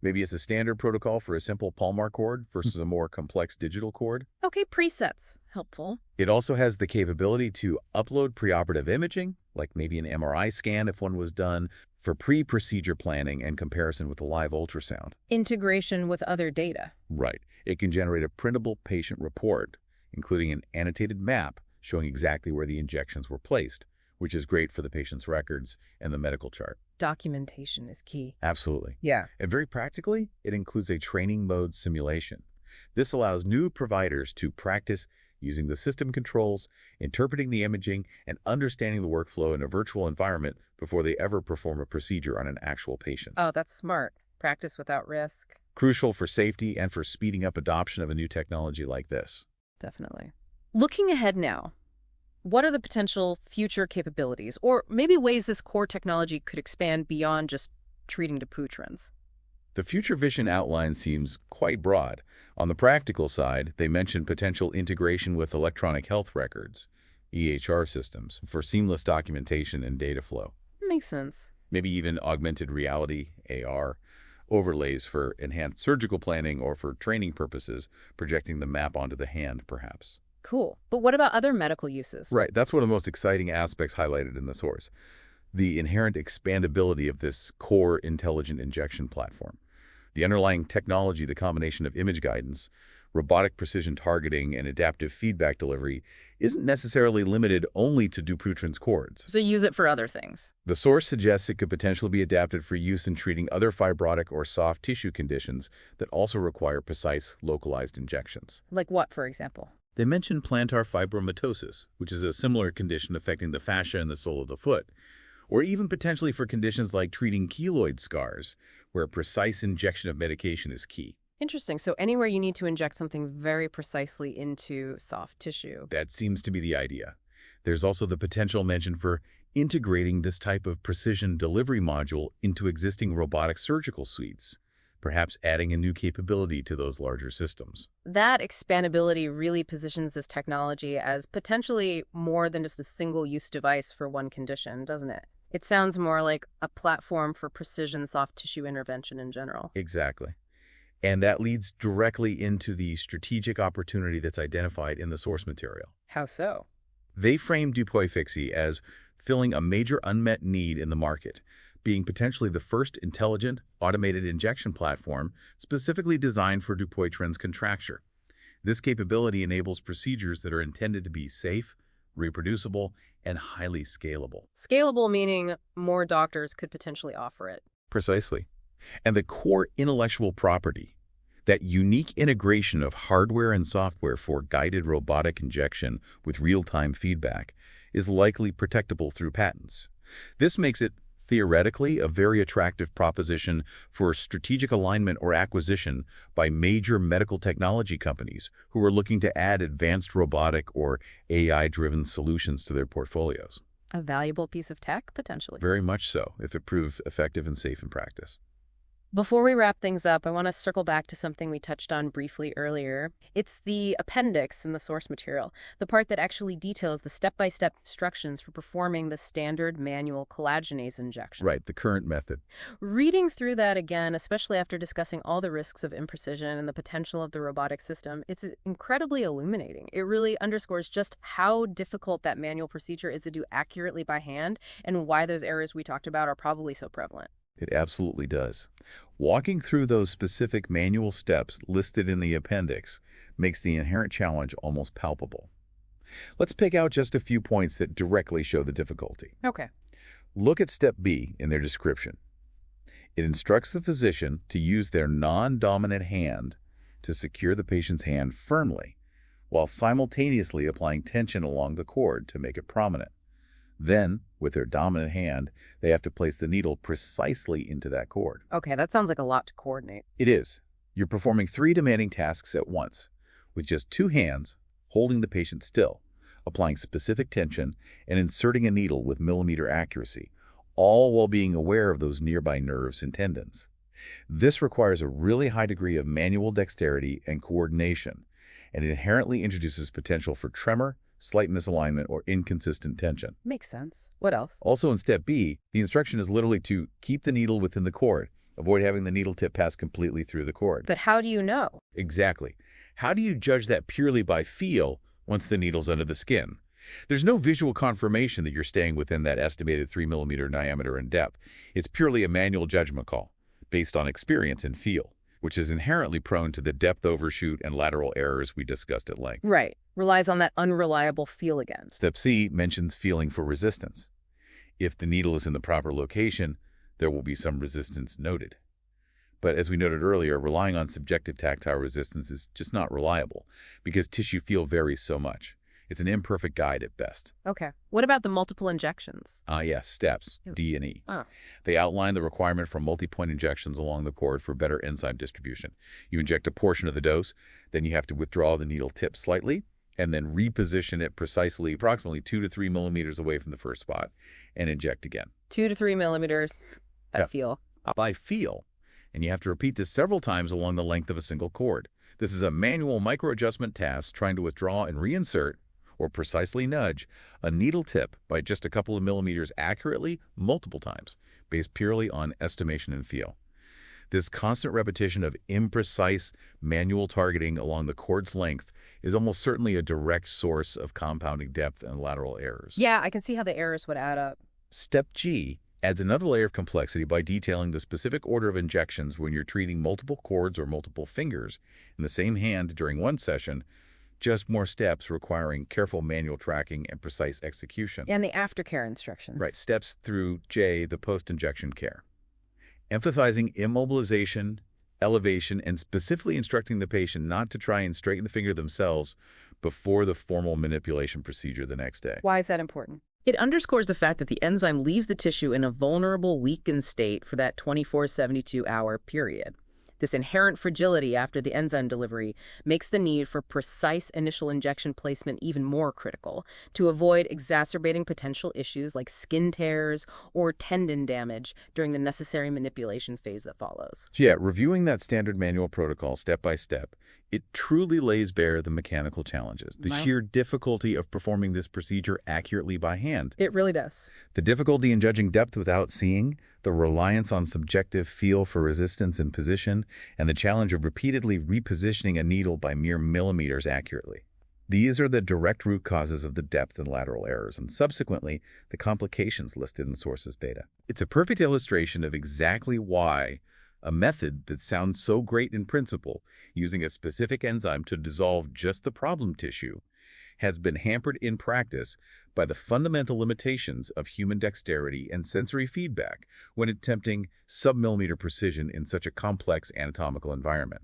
Maybe it's a standard protocol for a simple Palmar cord versus a more complex digital cord. Okay, presets. Helpful. It also has the capability to upload preoperative imaging, like maybe an MRI scan if one was done, for pre-procedure planning and comparison with a live ultrasound. Integration with other data. Right. It can generate a printable patient report, including an annotated map showing exactly where the injections were placed, which is great for the patient's records and the medical chart. Documentation is key. Absolutely. Yeah. And very practically, it includes a training mode simulation. This allows new providers to practice using the system controls, interpreting the imaging, and understanding the workflow in a virtual environment before they ever perform a procedure on an actual patient. Oh, that's smart. Practice without risk. Crucial for safety and for speeding up adoption of a new technology like this. Definitely. Looking ahead now, what are the potential future capabilities, or maybe ways this core technology could expand beyond just treating DupuyTren's? The future vision outline seems quite broad. On the practical side, they mention potential integration with electronic health records, EHR systems, for seamless documentation and data flow. Makes sense. Maybe even augmented reality, AR, overlays for enhanced surgical planning or for training purposes, projecting the map onto the hand, perhaps. Cool. But what about other medical uses? Right, that's one of the most exciting aspects highlighted in the source. The inherent expandability of this core intelligent injection platform. The underlying technology, the combination of image guidance, robotic precision targeting, and adaptive feedback delivery, isn't necessarily limited only to DupuyTren's cords. So use it for other things. The source suggests it could potentially be adapted for use in treating other fibrotic or soft tissue conditions that also require precise, localized injections. Like what, for example? They mention plantar fibromatosis, which is a similar condition affecting the fascia and the sole of the foot, or even potentially for conditions like treating keloid scars, where a precise injection of medication is key. Interesting. So anywhere you need to inject something very precisely into soft tissue. That seems to be the idea. There's also the potential mentioned for integrating this type of precision delivery module into existing robotic surgical suites, perhaps adding a new capability to those larger systems. That expandability really positions this technology as potentially more than just a single-use device for one condition, doesn't it? It sounds more like a platform for precision soft tissue intervention in general. Exactly. And that leads directly into the strategic opportunity that's identified in the source material. How so? They frame DupuyFix as filling a major unmet need in the market, being potentially the first intelligent, automated injection platform specifically designed for DupuyTren's contracture. This capability enables procedures that are intended to be safe, reproducible, and highly scalable. Scalable meaning more doctors could potentially offer it. Precisely. And the core intellectual property, that unique integration of hardware and software for guided robotic injection with real-time feedback, is likely protectable through patents. This makes it theoretically a very attractive proposition for strategic alignment or acquisition by major medical technology companies who are looking to add advanced robotic or AI-driven solutions to their portfolios. A valuable piece of tech, potentially. Very much so, if it proves effective and safe in practice. Before we wrap things up, I want to circle back to something we touched on briefly earlier. It's the appendix in the source material, the part that actually details the step-by-step instructions for performing the standard manual collagenase injection. Right, the current method. Reading through that again, especially after discussing all the risks of imprecision and the potential of the robotic system, it's incredibly illuminating. It really underscores just how difficult that manual procedure is to do accurately by hand and why those errors we talked about are probably so prevalent. It absolutely does. Walking through those specific manual steps listed in the appendix makes the inherent challenge almost palpable. Let's pick out just a few points that directly show the difficulty. Okay. Look at step B in their description. It instructs the physician to use their non-dominant hand to secure the patient's hand firmly, while simultaneously applying tension along the cord to make it prominent. Then, with their dominant hand, they have to place the needle precisely into that cord. Okay, that sounds like a lot to coordinate. It is. You're performing 3 demanding tasks at once, with just 2 hands holding the patient still, applying specific tension, and inserting a needle with millimeter accuracy, all while being aware of those nearby nerves and tendons. This requires a really high degree of manual dexterity and coordination, and it inherently introduces potential for tremor, slight misalignment, or inconsistent tension. Makes sense. What else? Also in step B, the instruction is literally to keep the needle within the cord. Avoid having the needle tip pass completely through the cord. But how do you know? Exactly. How do you judge that purely by feel once the needle's under the skin? There's no visual confirmation that you're staying within that estimated 3 millimeter diameter and depth. It's purely a manual judgment call, based on experience and feel, which is inherently prone to the depth overshoot and lateral errors we discussed at length. Right. Relies on that unreliable feel again. Step C mentions feeling for resistance. If the needle is in the proper location, there will be some resistance noted. But as we noted earlier, relying on subjective tactile resistance is just not reliable because tissue feel varies so much. It's an imperfect guide at best. Okay. What about the multiple injections? Yes, steps, D and E. Oh. They outline the requirement for multi-point injections along the cord for better enzyme distribution. You inject a portion of the dose, then you have to withdraw the needle tip slightly, and then reposition it precisely approximately 2 to 3 millimeters away from the first spot, and inject again. 2 to 3 millimeters by feel. By feel. And you have to repeat this several times along the length of a single cord. This is a manual micro-adjustment task trying to withdraw and reinsert, or precisely nudge, a needle tip by just a couple of millimeters accurately multiple times, based purely on estimation and feel. This constant repetition of imprecise manual targeting along the cord's length is almost certainly a direct source of compounding depth and lateral errors. Yeah, I can see how the errors would add up. Step G adds another layer of complexity by detailing the specific order of injections when you're treating multiple cords or multiple fingers in the same hand during one session, just more steps requiring careful manual tracking and precise execution. And the aftercare instructions. Right, steps through J, the post-injection care. Emphasizing immobilization, elevation, and specifically instructing the patient not to try and straighten the finger themselves before the formal manipulation procedure the next day. Why is that important? It underscores the fact that the enzyme leaves the tissue in a vulnerable, weakened state for that 24-72-hour period. This inherent fragility after the enzyme delivery makes the need for precise initial injection placement even more critical to avoid exacerbating potential issues like skin tears or tendon damage during the necessary manipulation phase that follows. So yeah, reviewing that standard manual protocol step by step, it truly lays bare the mechanical challenges, the sheer difficulty of performing this procedure accurately by hand. It really does. The difficulty in judging depth without seeing, the reliance on subjective feel for resistance and position, and the challenge of repeatedly repositioning a needle by mere millimeters accurately. These are the direct root causes of the depth and lateral errors, and subsequently, the complications listed in the source's data. It's a perfect illustration of exactly why a method that sounds so great in principle, using a specific enzyme to dissolve just the problem tissue, has been hampered in practice by the fundamental limitations of human dexterity and sensory feedback when attempting sub-millimeter precision in such a complex anatomical environment.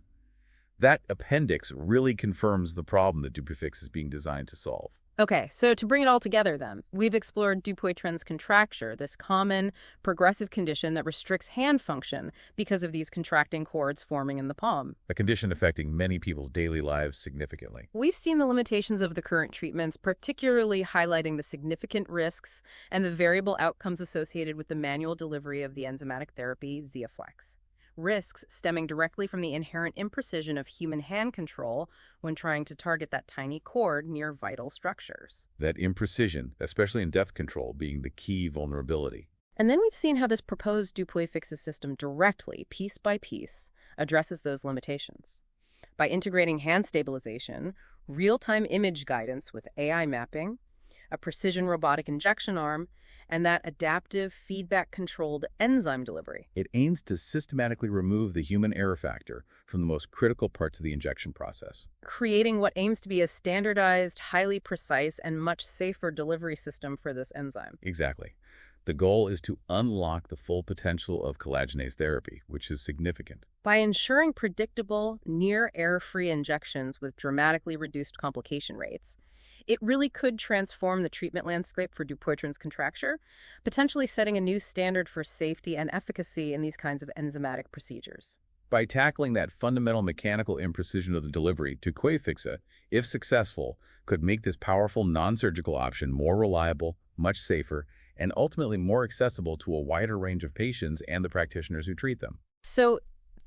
That appendix really confirms the problem that DupuyFix is being designed to solve. Okay, so to bring it all together then, we've explored DupuyTren's contracture, this common progressive condition that restricts hand function because of these contracting cords forming in the palm. A condition affecting many people's daily lives significantly. We've seen the limitations of the current treatments, particularly highlighting the significant risks and the variable outcomes associated with the manual delivery of the enzymatic therapy Xiaflex. Risks stemming directly from the inherent imprecision of human hand control when trying to target that tiny cord near vital structures. That imprecision, especially in depth control, being the key vulnerability. And then we've seen how this proposed DupuyFix's system directly, piece by piece, addresses those limitations. By integrating hand stabilization, real-time image guidance with AI mapping, a precision robotic injection arm, and that adaptive feedback-controlled enzyme delivery. It aims to systematically remove the human error factor from the most critical parts of the injection process, Creating what aims to be a standardized, highly precise, and much safer delivery system for this enzyme. Exactly. The goal is to unlock the full potential of collagenase therapy, which is significant. By ensuring predictable, near-error-free injections with dramatically reduced complication rates, it really could transform the treatment landscape for DupuyTren's contracture, potentially setting a new standard for safety and efficacy in these kinds of enzymatic procedures. By tackling that fundamental mechanical imprecision of the delivery, DupuyFix, if successful, could make this powerful non-surgical option more reliable, much safer, and ultimately more accessible to a wider range of patients and the practitioners who treat them. So,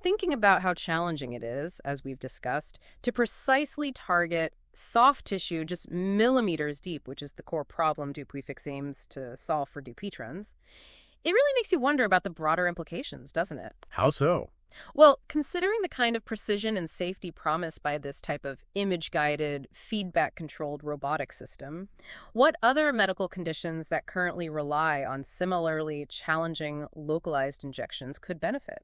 thinking about how challenging it is, as we've discussed, to precisely target soft tissue just millimeters deep, which is the core problem DupuyFix aims to solve for DupuyTren's, it really makes you wonder about the broader implications, doesn't it? How so? Well, considering the kind of precision and safety promised by this type of image-guided, feedback-controlled robotic system, what other medical conditions that currently rely on similarly challenging localized injections could benefit?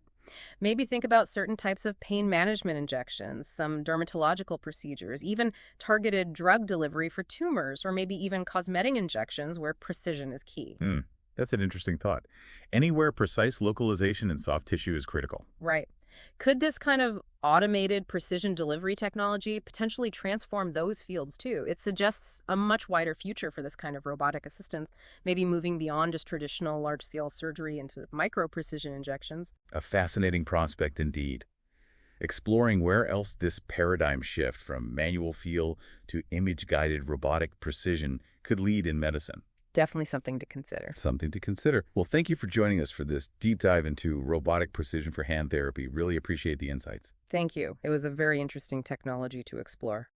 Maybe think about certain types of pain management injections, some dermatological procedures, even targeted drug delivery for tumors, or maybe even cosmetic injections where precision is key. That's an interesting thought. Anywhere precise localization in soft tissue is critical. Right. Could this kind of automated precision delivery technology potentially transform those fields too? It suggests a much wider future for this kind of robotic assistance, maybe moving beyond just traditional large-scale surgery into micro-precision injections. A fascinating prospect indeed. Exploring where else this paradigm shift from manual feel to image-guided robotic precision could lead in medicine. Definitely something to consider. Something to consider. Well, thank you for joining us for this deep dive into robotic precision for hand therapy. Really appreciate the insights. Thank you. It was a very interesting technology to explore.